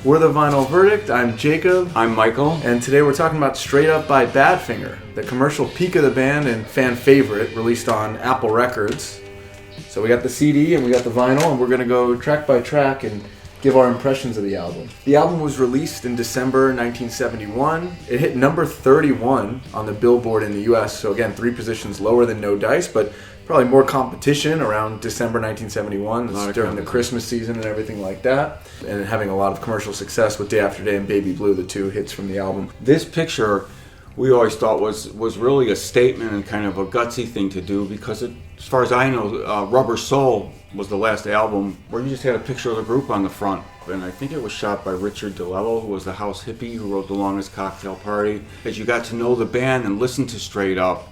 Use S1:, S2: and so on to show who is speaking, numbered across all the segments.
S1: We're the Vinyl Verdict. I'm Jacob.
S2: I'm Michael.
S1: And today we're talking about Straight Up by Badfinger, the commercial peak of the band and fan favorite, released on Apple Records. So we got the CD and we got the vinyl, and we're going to go track by track and give our impressions of the album. The album was released in December 1971. It hit number 31 on the Billboard in the US, so again, 3 positions lower than No Dice, but probably more competition around December 1971, during the Christmas season and everything like that, and having a lot of commercial success with Day After Day and Baby Blue, the 2 hits from the album.
S2: This picture, we always thought was really a statement and kind of a gutsy thing to do, because as far as I know, Rubber Soul was the last album where you just had a picture of the group on the front. And I think it was shot by Richard DeLello, who was the house hippie who wrote The Longest Cocktail Party. As you got to know the band and listen to Straight Up,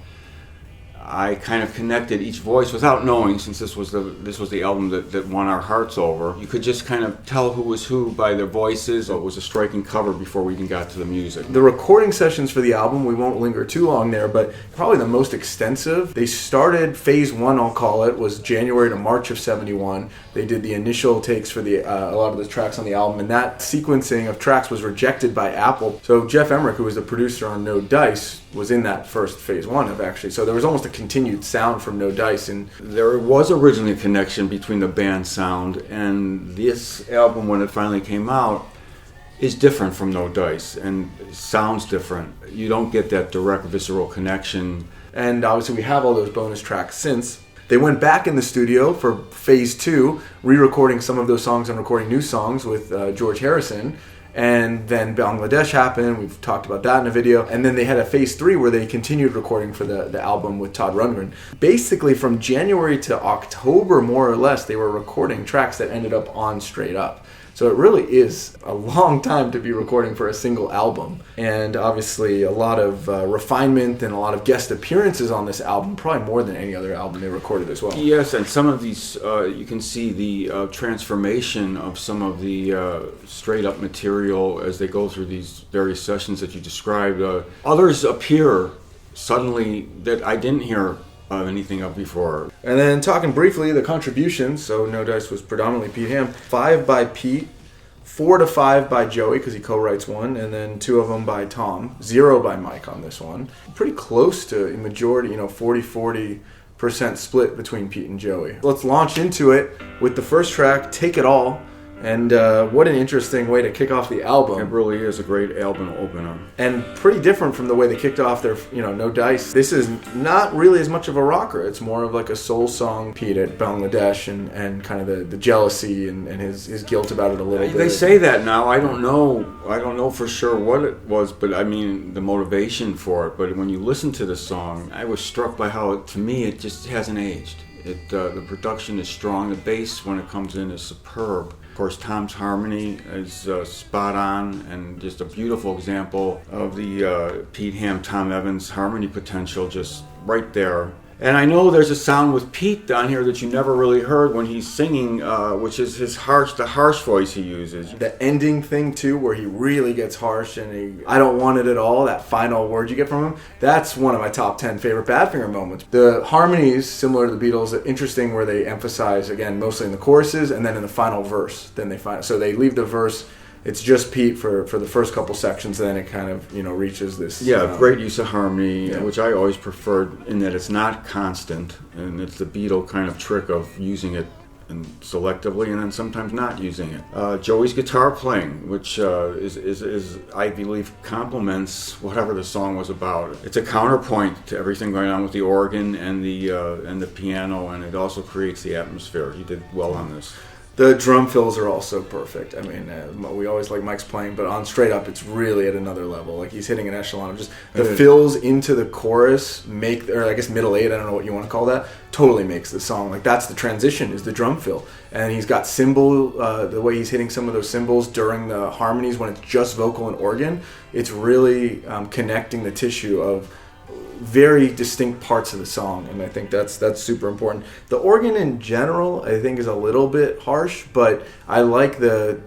S2: I kind of connected each voice without knowing, since this was the album that won our hearts over. You could just kind of tell who was who by their voices. It was a striking cover before we even got to the music.
S1: The recording sessions for the album, we won't linger too long there, but probably the most extensive. They started phase 1, I'll call it, was January to March of 71. They did the initial takes for a lot of the tracks on the album, and that sequencing of tracks was rejected by Apple. So Jeff Emmerich, who was the producer on No Dice, was in that first phase 1 of actually. So there was almost a continued sound from No Dice. And
S2: there was originally a connection between the band sound, and this album, when it finally came out, is different from No Dice and sounds different. You don't get that direct visceral connection.
S1: And obviously we have all those bonus tracks since. They went back in the studio for phase 2, re-recording some of those songs and recording new songs with George Harrison. And then Bangladesh happened. We've talked about that in a video. And then they had a phase 3 where they continued recording for the album with Todd Rundgren. Basically, from January to October, more or less, they were recording tracks that ended up on Straight Up. So it really is a long time to be recording for a single album. And obviously a lot of refinement and a lot of guest appearances on this album, probably more than any other album they recorded as well.
S2: Yes, and some of these, you can see the transformation of some of the Straight Up material as they go through these various sessions that you described. Others appear suddenly that I didn't hear anything of before.
S1: And then talking briefly, the contributions. So No Dice was predominantly Pete Ham. 5 by Pete, 4 to 5 by Joey, because he co-writes one, and then 2 of them by Tom. 0 by Mike on this one. Pretty close to a majority, 40% split between Pete and Joey. Let's launch into it with the first track, Take It All. And what an interesting way to kick off the album.
S2: It really is a great album opener.
S1: And pretty different from the way they kicked off their, No Dice. This is not really as much of a rocker. It's more of like a soul song. Pete at Bangladesh and kind of the jealousy and his guilt about it a little bit.
S2: They say that now. I don't know for sure what it was, but I mean the motivation for it. But when you listen to the song, I was struck by how, to me, it just hasn't aged. The production is strong. The bass, when it comes in, is superb. Of course, Tom's harmony is spot on, and just a beautiful example of the Pete Ham, Tom Evans harmony potential, just right there. And I know there's a sound with Pete down here that you never really heard when he's singing, which is the harsh voice he uses.
S1: The ending thing too, where he really gets harsh and I don't want it at all, that final word you get from him, that's one of my top 10 favorite Badfinger moments. The harmonies, similar to the Beatles, are interesting, where they emphasize, again, mostly in the choruses and then in the final verse. So they leave the verse, it's just Pete for the first couple sections, then it kind of, reaches this...
S2: Yeah, great use of harmony, which I always preferred, in that it's not constant, and it's the Beatle kind of trick of using it and selectively and then sometimes not using it. Joey's guitar playing, which is I believe complements whatever the song was about. It's a counterpoint to everything going on with the organ and the piano, and it also creates the atmosphere. He did well on this.
S1: The drum fills are also perfect. I mean, we always like Mike's playing, but on Straight Up, it's really at another level. Like, he's hitting an echelon of just the fills into the chorus or I guess middle eight, I don't know what you want to call that, totally makes the song. Like, that's the transition, is the drum fill. And he's got cymbal, the way he's hitting some of those cymbals during the harmonies when it's just vocal and organ, it's really connecting the tissue of very distinct parts of the song, and I think that's super important. The organ in general, I think, is a little bit harsh, but I like the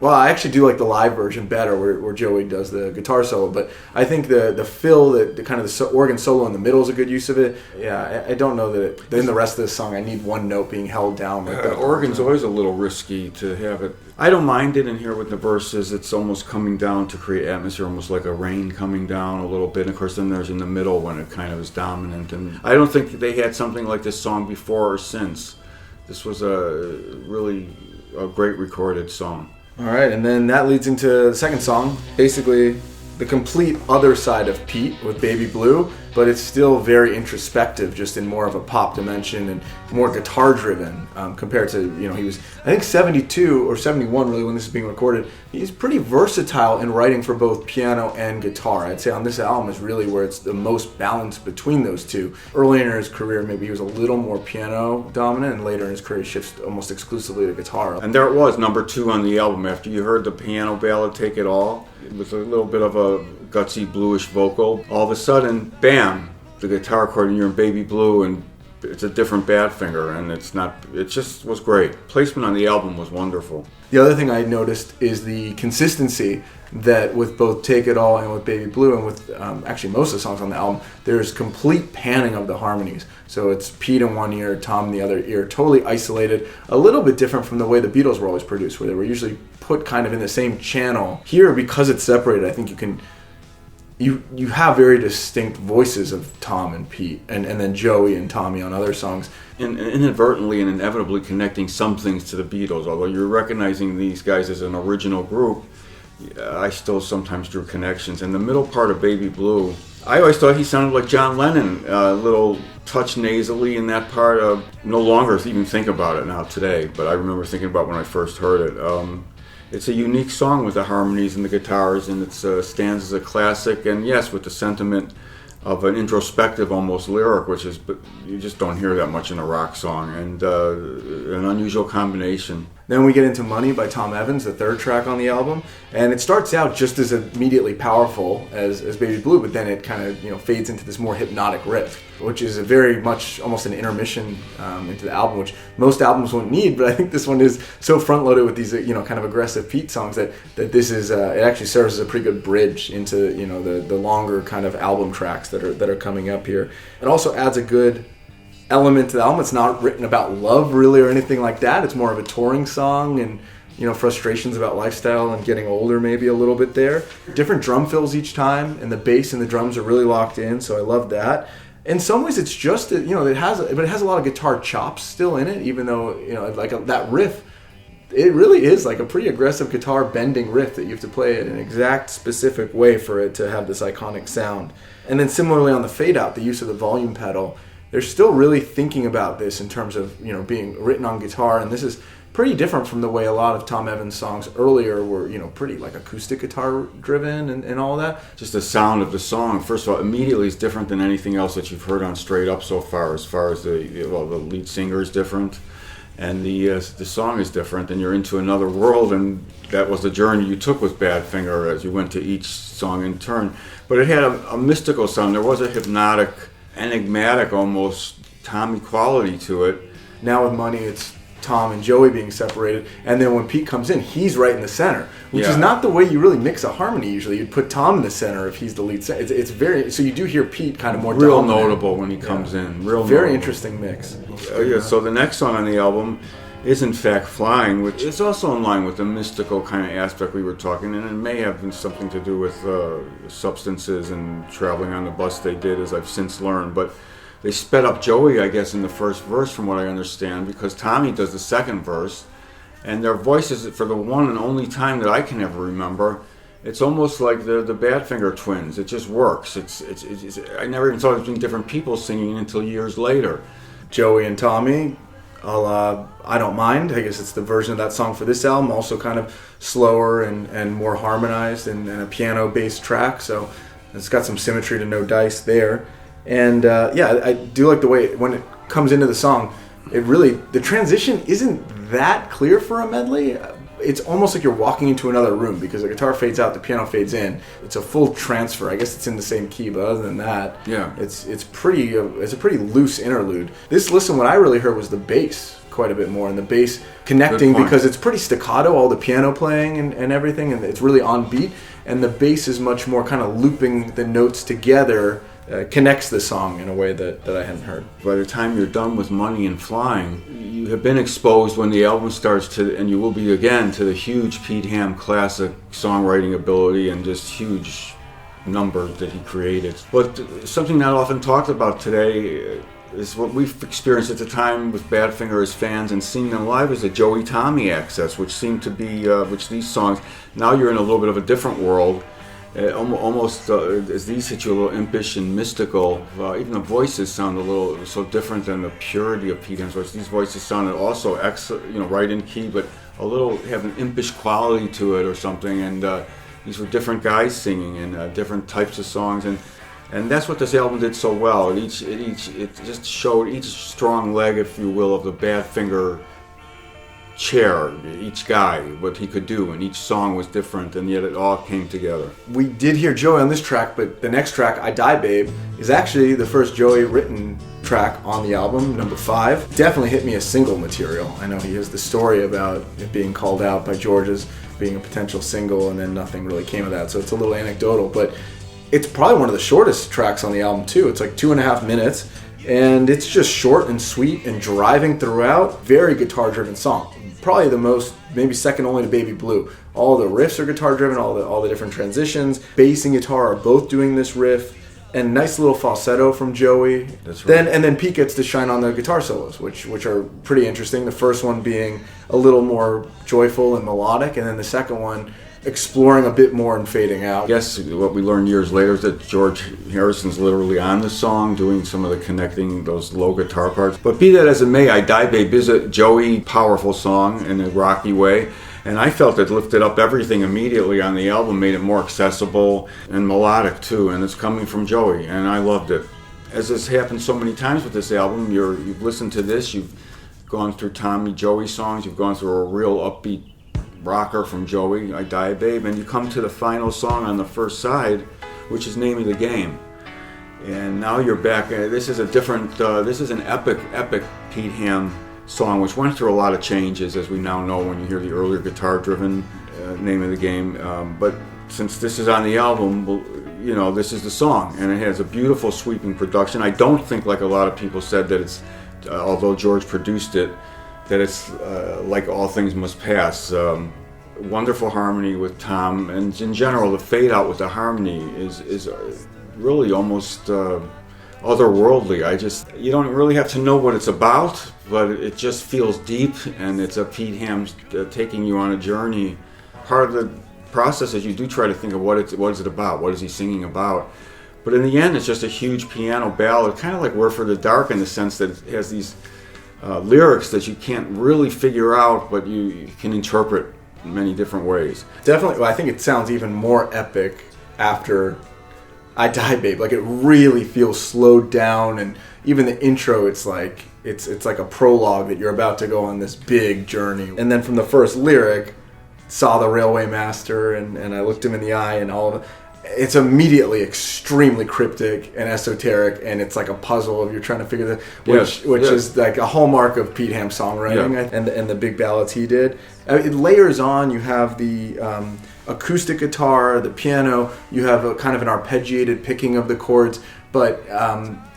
S1: Well, I actually do like the live version better, where Joey does the guitar solo. But I think the fill, the kind of the organ solo in the middle is a good use of it. Yeah, I don't know that in the rest of the song I need one note being held down. Like that.
S2: Organ's always a little risky to have it. I don't mind it in here with the verses. It's almost coming down to create atmosphere, almost like a rain coming down a little bit. And of course, then there's in the middle when it kind of is dominant. And I don't think they had something like this song before or since. This was a great recorded song.
S1: All right, and then that leads into the second song, basically the complete other side of Pete with Baby Blue, but it's still very introspective, just in more of a pop dimension and more guitar driven compared to, he was, I think 72 or 71 really when this is being recorded. He's pretty versatile in writing for both piano and guitar. I'd say on this album is really where it's the most balanced between those two. Earlier in his career, maybe he was a little more piano dominant, and later in his career he shifts almost exclusively to guitar.
S2: And there it was, number 2 on the album. After you heard the piano ballad Take It All, with a little bit of a gutsy bluish vocal, all of a sudden, bam, the guitar chord, and you're in Baby Blue, and it's a different Badfinger, and it just was great. Placement on the album was wonderful.
S1: The other thing I noticed is the consistency that with both Take It All and with Baby Blue, and with actually most of the songs on the album, there's complete panning of the harmonies. So it's Pete in one ear, Tom in the other ear, totally isolated, a little bit different from the way the Beatles were always produced, where they were usually put kind of in the same channel. Here, because it's separated, I think you have very distinct voices of Tom and Pete, and then Joey and Tommy on other songs.
S2: And inadvertently and inevitably connecting some things to the Beatles. Although you're recognizing these guys as an original group, I still sometimes drew connections. And the middle part of Baby Blue, I always thought he sounded like John Lennon, a little touch nasally in that part. No longer even think about it now today, but I remember thinking about when I first heard it. It's a unique song with the harmonies and the guitars, and it stands as a classic, and yes, with the sentiment of an introspective almost lyric, but you just don't hear that much in a rock song, and an unusual combination.
S1: Then we get into Money by Tom Evans, the third track on the album, and it starts out just as immediately powerful as Baby Blue, but then it kind of fades into this more hypnotic riff, which is a very much almost an intermission into the album, which most albums won't need, but I think this one is so front-loaded with these kind of aggressive Pete songs that this is it actually serves as a pretty good bridge into the longer kind of album tracks that are coming up here. It also adds a good element to the album. It's not written about love really or anything like that. It's more of a touring song and frustrations about lifestyle and getting older maybe a little bit there. Different drum fills each time, and the bass and the drums are really locked in, so I love that. In some ways it's just it has a lot of guitar chops still in it, even though that riff, it really is like a pretty aggressive guitar bending riff that you have to play it in an exact specific way for it to have this iconic sound. And then similarly on the fade out, the use of the volume pedal, they're still really thinking about this in terms of being written on guitar, and this is pretty different from the way a lot of Tom Evans songs earlier were pretty like acoustic guitar driven and all that.
S2: Just the sound of the song, first of all, immediately is different than anything else that you've heard on Straight Up so far. As the lead singer is different, and the song is different, and you're into another world, and that was the journey you took with Badfinger as you went to each song in turn. But it had a mystical sound. There was a hypnotic, enigmatic almost Tommy quality to it.
S1: Now with Money, it's Tom and Joey being separated, and then when Pete comes in, he's right in the center, which is not the way you really mix a harmony usually. You'd put Tom in the center if he's the lead singer. It's very, so you do hear Pete kind of more
S2: real
S1: dominant.
S2: Notable when he comes in. Real
S1: very
S2: notable.
S1: Interesting mix.
S2: So the next song on the album is in fact Flying, which is also in line with the mystical kind of aspect we were talking, and it may have been something to do with substances and traveling on the bus they did, as I've since learned. But they sped up Joey, I guess, in the first verse, from what I understand, because Tommy does the second verse, and their voices, for the one and only time that I can ever remember, it's almost like the Badfinger twins. It just works. It's I never even thought it was between different people singing until years later.
S1: Joey and Tommy, I Don't Mind. I guess it's the version of that song for this album, also kind of slower and more harmonized and a piano-based track, so it's got some symmetry to No Dice there. And I do like the way when it comes into the song, the transition isn't that clear for a medley. It's almost like you're walking into another room because the guitar fades out, the piano fades in. It's a full transfer. I guess it's in the same key, but other than that, it's a pretty loose interlude. What I really heard was the bass quite a bit more, and the bass connecting because it's pretty staccato, all the piano playing and everything, and it's really on beat, and the bass is much more kind of looping the notes together, connects the song in a way that I hadn't heard.
S2: By the time you're done with Money and Flying, you have been exposed when the album starts to, and you will be again, to the huge Pete Ham classic songwriting ability and just huge numbers that he created. But something not often talked about today is what we've experienced at the time with Badfinger as fans and seeing them live is the Joey Tommy access, which seemed to be, which these songs, now you're in a little bit of a different world. Almost as these hit you a little impish and mystical. Even the voices sound a little so different than the purity of Pete Ham's voice. These voices sounded also right in key, but a little have an impish quality to it or something. And these were different guys singing and different types of songs, and that's what this album did so well. It just showed each strong leg, if you will, of the Badfinger chair, each guy, what he could do, and each song was different, and yet it all came together.
S1: We did hear Joey on this track, but the next track, I Die Babe, is actually the first Joey written track on the album, number 5. Definitely hit me as single material. I know he has the story about it being called out by George as being a potential single, and then nothing really came of that, so it's a little anecdotal, but it's probably one of the shortest tracks on the album too. It's like 2.5 minutes, and it's just short and sweet and driving throughout. Very guitar-driven song. Probably the most, maybe second only to Baby Blue. All the riffs are guitar-driven, all the different transitions. Bass and guitar are both doing this riff, and nice little falsetto from Joey.
S2: That's right.
S1: Then Pete gets to shine on the guitar solos, which are pretty interesting. The first one being a little more joyful and melodic, and then the second one exploring a bit more and fading out.
S2: I guess what we learned years later is that George Harrison's literally on the song, doing some of the connecting, those low guitar parts. But be that as it may, I Die Babe is a Joey powerful song in a rocky way, and I felt it lifted up everything immediately on the album, made it more accessible and melodic too, and it's coming from Joey, and I loved it. As this happened so many times with this album, you've listened to this, you've gone through Tommy Joey songs, you've gone through a real upbeat rocker from Joey, I Die Babe, and you come to the final song on the first side, which is Name of the Game. And now you're back. This is a different, this is an epic Pete Ham song, which went through a lot of changes, as we now know when you hear the earlier guitar-driven Name of the Game. But since this is on the album, this is the song, and it has a beautiful sweeping production. I don't think, like a lot of people said, that it's, although George produced it, that it's like All Things Must Pass. Wonderful harmony with Tom, and in general the fade out with the harmony is really almost otherworldly. You don't really have to know what it's about, but it just feels deep, and it's a Pete Ham taking you on a journey. Part of the process is you do try to think of what is it about, what is he singing about. But in the end, it's just a huge piano ballad, kind of like We're for the Dark, in the sense that it has these lyrics that you can't really figure out, but you can interpret in many different ways.
S1: Definitely, well, I think it sounds even more epic after I Die Babe. Like, it really feels slowed down, and even the intro, it's like a prologue that you're about to go on this big journey. And then from the first lyric, saw the railway master, and I looked him in the eye, and all of it. It's immediately extremely cryptic and esoteric, and it's like a puzzle of you're trying to figure which is like a hallmark of Pete Ham songwriting, and the big ballads he did. It layers on. You have the acoustic guitar, the piano. You have a kind of an arpeggiated picking of the chords, but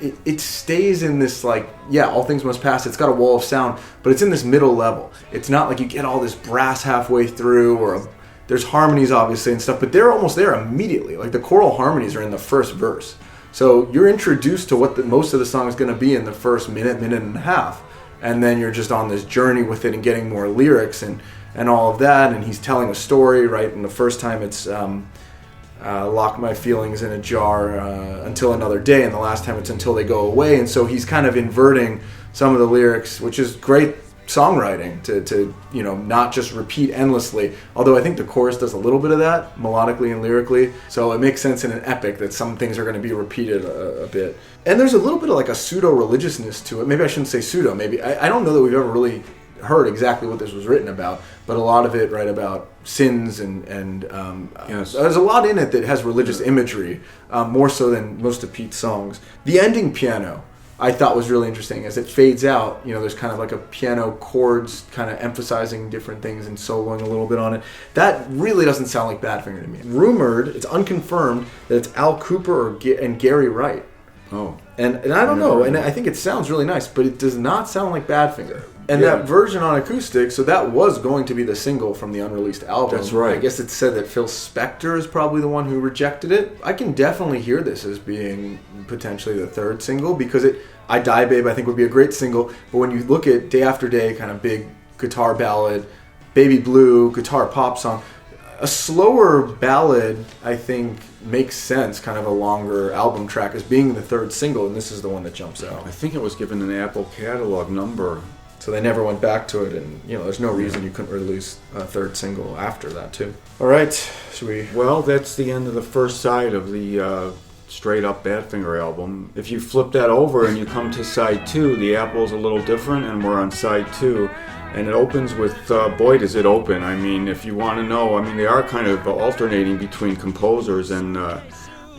S1: it stays in this All Things Must Pass. It's got a wall of sound, but it's in this middle level. It's not like you get all this brass halfway through there's harmonies obviously and stuff, but they're almost there immediately. Like the choral harmonies are in the first verse. So you're introduced to what most of the song is going to be in the first minute and a half. And then you're just on this journey with it and getting more lyrics and all of that. And he's telling a story, right? And the first time it's lock my feelings in a jar until another day. And the last time it's until they go away. And so he's kind of inverting some of the lyrics, which is great songwriting to not just repeat endlessly, although I think the chorus does a little bit of that melodically and lyrically, so it makes sense in an epic that some things are going to be repeated a bit. And there's a little bit of like a pseudo-religiousness to it. Maybe I shouldn't say pseudo, maybe I don't know that we've ever really heard exactly what this was written about, but a lot of it about sins and
S2: yes.
S1: There's a lot in it that has religious imagery, more so than most of Pete's songs. The ending piano I thought was really interesting. As it fades out, there's kind of like a piano chords kind of emphasizing different things and soloing a little bit on it. That really doesn't sound like Badfinger to me. Rumored, it's unconfirmed, that it's Al Cooper and Gary Wright.
S2: Oh.
S1: And I don't know, and I think it sounds really nice, but it does not sound like Badfinger. And that version on acoustic, so that was going to be the single from the unreleased album.
S2: That's right.
S1: I guess it said that Phil Spector is probably the one who rejected it. I can definitely hear this as being potentially the third single, because I Die Babe I think would be a great single, but when you look at Day After Day, kind of big guitar ballad, Baby Blue, guitar pop song, a slower ballad, I think, makes sense, kind of a longer album track, as being the third single, and this is the one that jumps out.
S2: I think it was given an Apple catalog number.
S1: So they never went back to it, and there's no reason you couldn't release a third single after that too. All right, should we?
S2: Well, that's the end of the first side of the straight up Badfinger album. If you flip that over and you come to side 2, the Apple's a little different, and we're on side 2, and it opens with boy does it open. I mean, if you want to know, they are kind of alternating between composers, and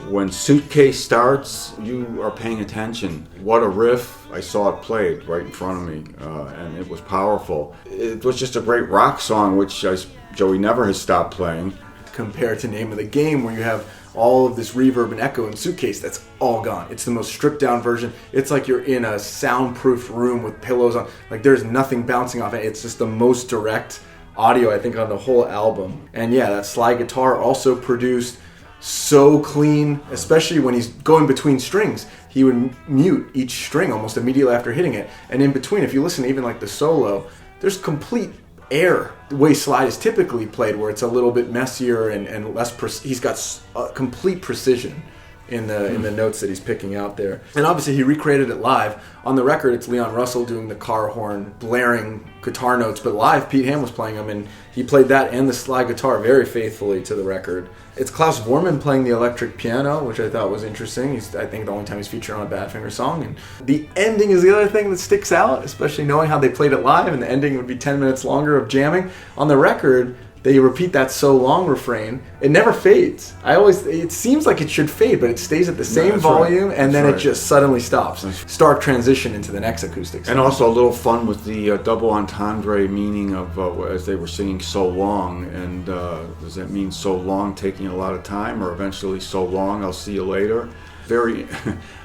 S2: when Suitcase starts, you are paying attention. What a riff. I saw it played right in front of me, and it was powerful. It was just a great rock song, which Joey never has stopped playing.
S1: Compared to Name of the Game, where you have all of this reverb and echo in Suitcase, that's all gone. It's the most stripped down version. It's like you're in a soundproof room with pillows on. Like, there's nothing bouncing off it. It's just the most direct audio, I think, on the whole album. And yeah, that slide guitar also produced so clean, especially when he's going between strings. He would mute each string almost immediately after hitting it, and in between, if you listen to even like the solo, there's complete air. The way slide is typically played, where it's a little bit messier and less he's got complete precision in the notes that he's picking out there. And obviously he recreated it live. On the record, it's Leon Russell doing the car horn blaring guitar notes, but live Pete Ham was playing them, and he played that and the slide guitar very faithfully to the record. It's Klaus Vormann playing the electric piano, which I thought was interesting. I think the only time he's featured on a Badfinger song. And the ending is the other thing that sticks out, especially knowing how they played it live, and the ending would be 10 minutes longer of jamming. On the record, they repeat that "so long" refrain. It never fades. It seems like it should fade, but it stays at the same volume, and then it just suddenly stops. Stark transition into the next acoustic song.
S2: And also a little fun with the double entendre meaning of as they were singing "so long," and does that mean so long, taking a lot of time, or eventually so long, I'll see you later?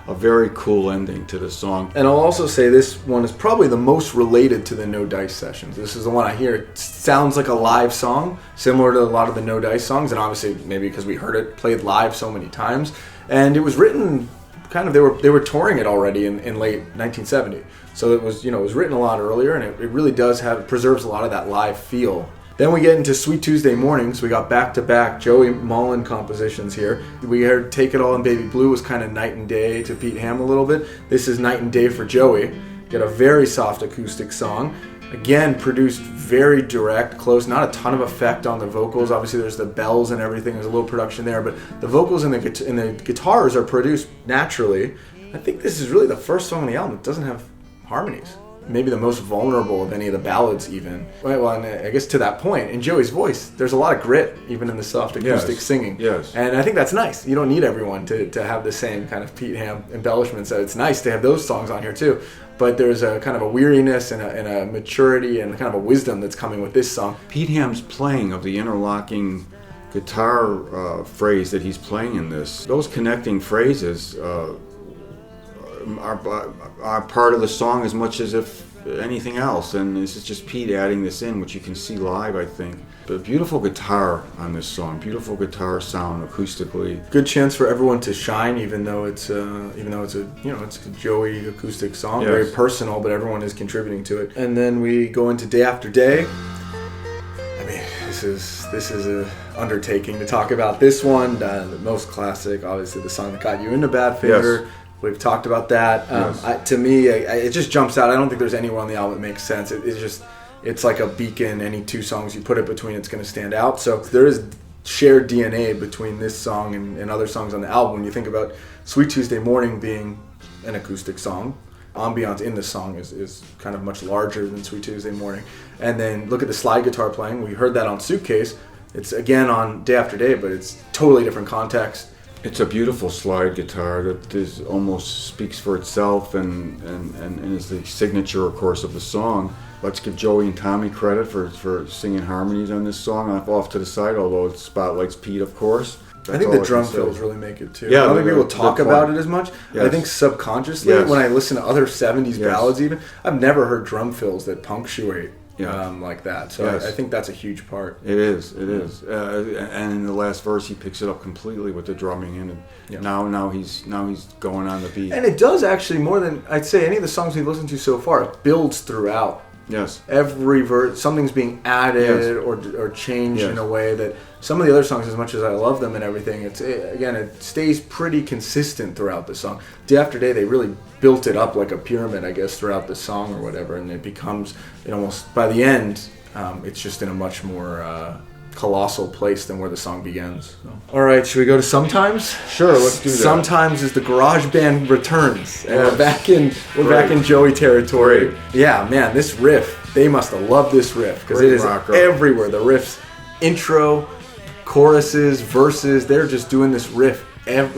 S2: A very cool ending to the song.
S1: And I'll also say this one is probably the most related to the No Dice sessions. This is the one I hear. It sounds like a live song, similar to a lot of the No Dice songs, and obviously maybe because we heard it played live so many times. And it was written kind of, they were touring it already in late 1970. So it was, it was written a lot earlier, and it really preserves a lot of that live feel. Then we get into Sweet Tuesday Morning, so we got back-to-back Joey Mullen compositions here. We heard Take It All and Baby Blue was kind of night and day to Pete Ham a little bit. This is night and day for Joey. Get a very soft acoustic song. Again, produced very direct, close, not a ton of effect on the vocals. Obviously there's the bells and everything, there's a little production there, but the vocals and the guitars are produced naturally. I think this is really the first song on the album that doesn't have harmonies. Maybe the most vulnerable of any of the ballads even. Well, and I guess to that point, in Joey's voice, there's a lot of grit, even in the soft acoustic singing.
S2: Yes.
S1: And I think that's nice. You don't need everyone to have the same kind of Pete Ham embellishments. So it's nice to have those songs on here too. But there's a kind of a weariness and a maturity and kind of a wisdom that's coming with this song.
S2: Pete Ham's playing of the interlocking guitar phrase that he's playing in this, those connecting phrases are part of the song as much as if anything else, and this is just Pete adding this in, which you can see live, I think. But beautiful guitar on this song, beautiful guitar sound acoustically.
S1: Good chance for everyone to shine, even though it's a Joey acoustic song, very personal, but everyone is contributing to it. And then we go into Day After Day. I mean, this is a undertaking to talk about this one. The most classic, obviously, the song that got you into Badfinger.
S2: Yes.
S1: We've talked about that. To me, it just jumps out. I don't think there's anywhere on the album that makes sense. It's like a beacon. Any two songs you put it between, it's going to stand out. So there is shared DNA between this song and other songs on the album. When you think about Sweet Tuesday Morning being an acoustic song, ambiance in the song is kind of much larger than Sweet Tuesday Morning. And then look at the slide guitar playing. We heard that on Suitcase. It's again on Day After Day, but it's totally different context.
S2: It's a beautiful slide guitar that almost speaks for itself and is the signature, of course, of the song. Let's give Joey and Tommy credit for singing harmonies on this song off to the side, although it spotlights Pete, of course.
S1: I think the drum fills really make it too.
S2: Yeah,
S1: I don't think people talk about it as much.
S2: Yes.
S1: I think subconsciously, when I listen to other 70s ballads even, I've never heard drum fills that punctuate like that. So I think that's a huge part.
S2: It is. And in the last verse, he picks it up completely with the drumming in it. Now he's going on the beat.
S1: And it does actually more than, I'd say, any of the songs we've listened to so far. It builds throughout.
S2: Yes.
S1: Every verse, something's being added or changed in a way that some of the other songs, as much as I love them and everything, it stays pretty consistent throughout the song. Day after day, they really built it up like a pyramid, I guess, throughout the song or whatever, and it becomes, almost, by the end, it's just in a much more colossal place than where the song begins. So. All right, should we go to Sometimes?
S2: Sure, let's do that.
S1: Sometimes is the garage band returns, and we're back in Joey territory.
S2: Great.
S1: Yeah, man, this riff, they must have loved this riff because it is everywhere. The riffs, intro, choruses, verses, they're just doing this riff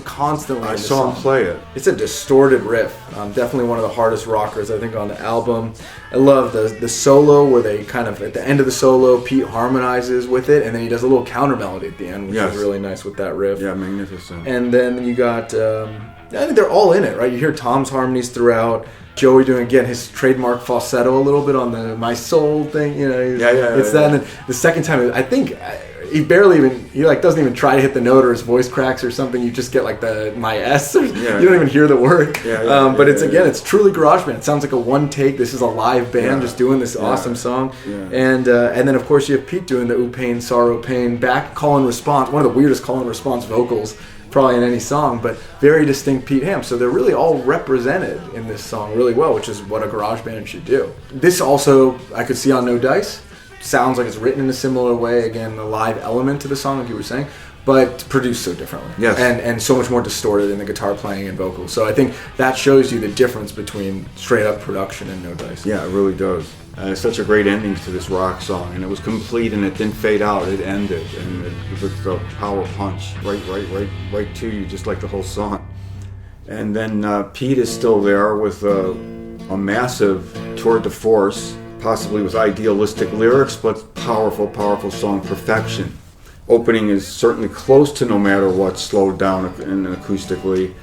S1: constantly.
S2: I saw him play it.
S1: It's a distorted riff. Definitely one of the hardest rockers, I think, on the album. I love the solo where they kind of, at the end of the solo, Pete harmonizes with it, and then he does a little counter melody at the end, which is really nice with that riff.
S2: Yeah, magnificent.
S1: And then you got, I think they're all in it, right? You hear Tom's harmonies throughout. Joey doing, again, his trademark falsetto a little bit on the My Soul thing, It's that. And then the second time, I think he barely even, doesn't even try to hit the note or his voice cracks or something. You just get like the My S. You don't even hear the word. But it's truly garage band. It sounds like a one take. This is a live band just doing this awesome song. And then, of course, you have Pete doing the Ooh Pain, Sorrow, Pain, back call and response. One of the weirdest call and response vocals probably in any song, but very distinct Pete Ham. So they're really all represented in this song really well, which is what a garage band should do. This also, I could see on No Dice. Sounds like it's written in a similar way. Again, the live element to the song, like you were saying, but produced so differently.
S2: Yes.
S1: And so much more distorted in the guitar playing and vocals. So I think that shows you the difference between straight up production and No Dice.
S2: Yeah, it really does. It's such a great ending to this rock song, and it was complete, and it didn't fade out. It ended, and with the power punch right to you, just like the whole song. And then Pete is still there with a massive tour de force, possibly with idealistic lyrics, but powerful song perfection. Opening is certainly close to No Matter What, slowed down and acoustically,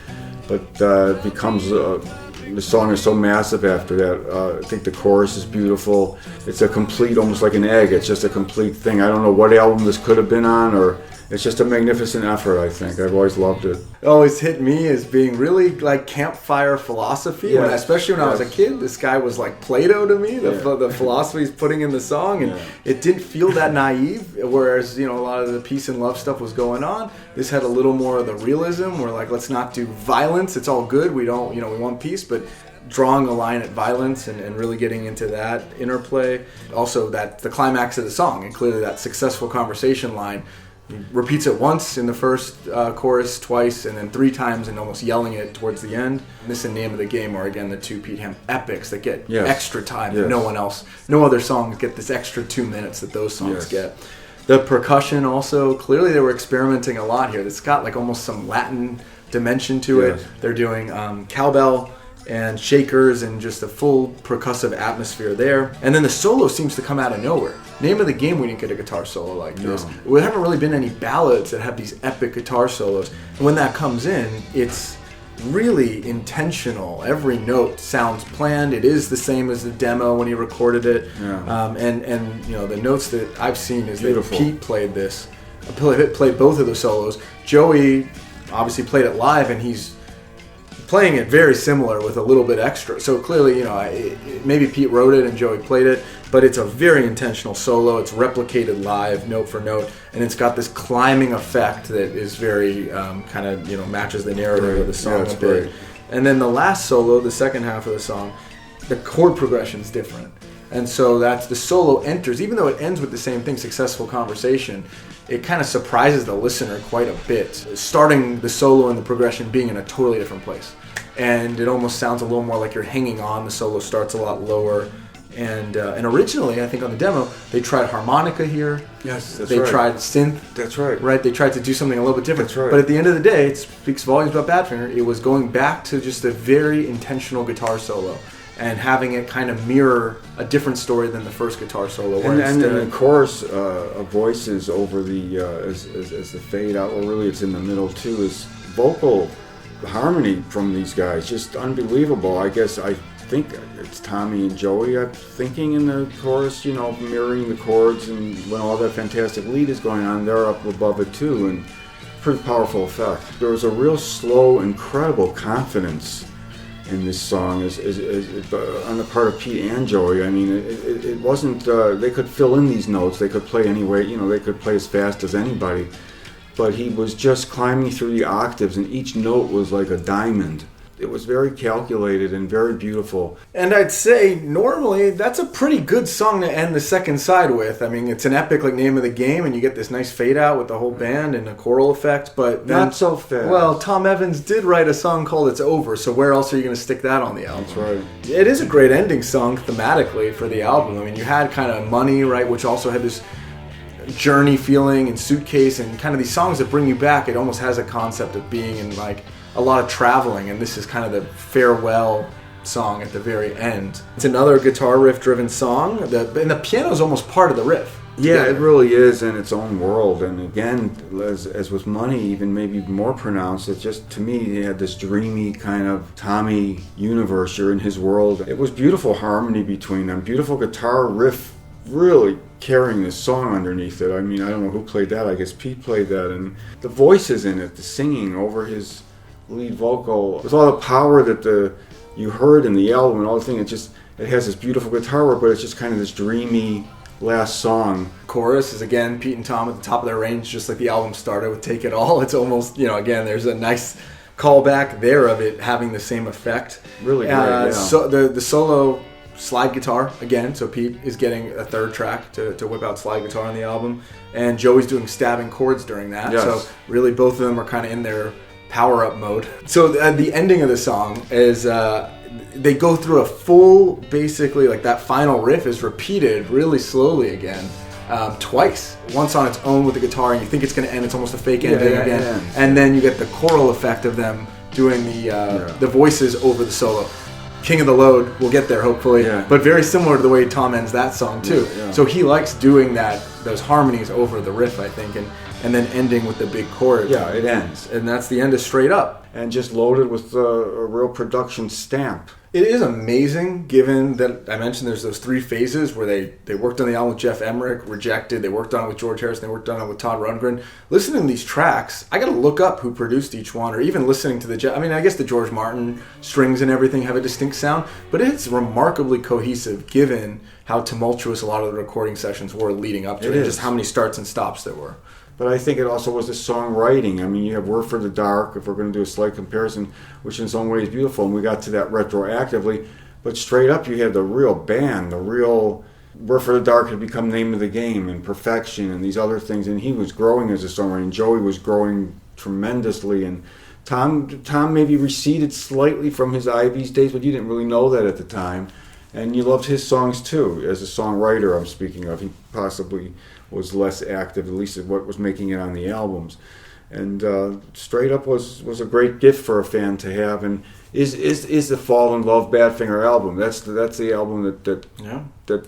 S2: but becomes the song is so massive after that. I think the chorus is beautiful. It's a complete, almost like an egg. It's just a complete thing. I don't know what album this could have been on, or it's just a magnificent effort, I think. I've always loved it.
S1: It always hit me as being really like campfire philosophy. Especially when I was a kid, this guy was like Plato to me, the philosophy he's putting in the song. And it didn't feel that naive, whereas, a lot of the peace and love stuff was going on. This had a little more of the realism where, like, let's not do violence. It's all good. We don't, we want peace, but drawing a line at violence and really getting into that interplay. Also, the climax of the song, and clearly that successful conversation line. He repeats it once in the first chorus, twice, and then 3 times, and almost yelling it towards the end. And this and Name of the Game are, again, the 2 Pete Ham epics that get extra time that no other songs get this extra 2 minutes that those songs get. The percussion also, clearly they were experimenting a lot here. It's got like almost some Latin dimension to it. They're doing cowbell and shakers and just a full percussive atmosphere there. And then the solo seems to come out of nowhere. Name of the Game, we didn't get a guitar solo like this. There haven't really been any ballads that have these epic guitar solos. And when that comes in, it's really intentional. Every note sounds planned. It is the same as the demo when he recorded it. And the notes that I've seen is that Pete played this. Played both of the solos. Joey obviously played it live, and he's playing it very similar with a little bit extra. So clearly, maybe Pete wrote it and Joey played it, but it's a very intentional solo. It's replicated live, note for note, and it's got this climbing effect that is very matches the narrative of the song a bit. And then the last solo, the second half of the song, the chord progression is different. And so that's the solo enters, even though it ends with the same thing, successful conversation, it kind of surprises the listener quite a bit. Starting the solo and the progression being in a totally different place. And it almost sounds a little more like you're hanging on. The solo starts a lot lower. And originally, I think on the demo, they tried harmonica here.
S2: Yes, that's
S1: they
S2: right.
S1: They tried synth.
S2: That's right.
S1: Right? They tried to do something a little bit different.
S2: That's right.
S1: But at the end of the day, it speaks volumes about Badfinger. It was going back to just a very intentional guitar solo and having it kind of mirror a different story than the first guitar solo.
S2: And then the chorus of voices over the as the fade out, or really it's in the middle too, is vocal harmony from these guys, just unbelievable. I guess I think it's Tommy and Joey, I'm thinking, in the chorus, you know, mirroring the chords, and when all that fantastic lead is going on, they're up above it too, and pretty powerful effect. There was a real slow, incredible confidence in this song on the part of Pete and Joey. I mean, it wasn't, they could fill in these notes, they could play anyway, you know, they could play as fast as anybody, but he was just climbing through the octaves, and each note was like a diamond. It was very calculated and very beautiful.
S1: And I'd say normally that's a pretty good song to end the second side with. I mean, it's an epic like Name of the Game, and you get this nice fade out with the whole band and a choral effect. But then,
S2: not so fast.
S1: Well, Tom Evans did write a song called "It's Over," so where else are you going to stick that on the album?
S2: That's right.
S1: It is a great ending song thematically for the album. I mean, you had kind of Money, right, which also had this journey feeling, and Suitcase, and kind of these songs that bring you back. It almost has a concept of being in like a lot of traveling, and this is kind of the farewell song at the very end. It's another guitar riff driven song, and the piano is almost part of the riff.
S2: Yeah, it really is in its own world. And again, as with Money, even maybe more pronounced, it just, to me, he had this dreamy kind of Tommy universe. You're in his world. It was beautiful harmony between them, beautiful guitar riff, really carrying this song underneath it. I mean, I don't know who played that. I guess Pete played that, and the voices in it, the singing over his lead vocal, with all the power that you heard in the album and all the thing, it has this beautiful guitar work, but it's just kind of this dreamy last song.
S1: Chorus is again Pete and Tom at the top of their range, just like the album started with Take It All. It's almost, you know, again, there's a nice callback there of it having the same effect.
S2: Really great, yeah.
S1: So the solo slide guitar again, so Pete is getting a third track to whip out slide guitar on the album, and Joey's doing stabbing chords during that.
S2: Yes.
S1: So really both of them are kind of in their power up mode. So the ending of the song is they go through a full, basically like that final riff is repeated really slowly again, twice. Once on its own with the guitar, and you think it's going to end, it's almost a fake ending again, and then you get the choral effect of them doing the voices over the solo. King of the Load, we'll get there hopefully, but very similar to the way Tom ends that song too. So he likes doing those harmonies over the riff, I think, and then ending with the big chord.
S2: Yeah, it ends.
S1: And that's the end of Straight Up.
S2: And just loaded with a real production stamp.
S1: It is amazing, given that I mentioned there's those three phases where they worked on the album with Jeff Emmerich, rejected, they worked on it with George Harrison, they worked on it with Todd Rundgren. Listening to these tracks, I got to look up who produced each one, or even listening to I guess the George Martin strings and everything have a distinct sound, but it's remarkably cohesive given how tumultuous a lot of the recording sessions were leading up to it, and just how many starts and stops there were.
S2: But I think it also was the songwriting. I mean, you have Word for the Dark, if we're going to do a slight comparison, which in its own way is beautiful, and we got to that retroactively. But Straight Up, you had the real band, the real Word for the Dark had become Name of the Game, and Perfection, and these other things. And he was growing as a songwriter, and Joey was growing tremendously. And Tom maybe receded slightly from his Ivy's days, but you didn't really know that at the time. And you loved his songs too, as a songwriter I'm speaking of. He possibly was less active, at least at what was making it on the albums. And Straight Up was a great gift for a fan to have, and is the Fall in Love Badfinger album. That's the album that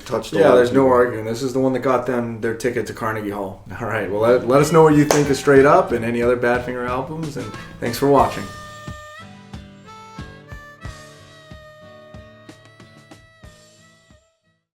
S2: touched a lot.
S1: Yeah, there's no arguing. This is the one that got them their ticket to Carnegie Hall. All right, well, let us know what you think of Straight Up and any other Badfinger albums, and thanks for watching.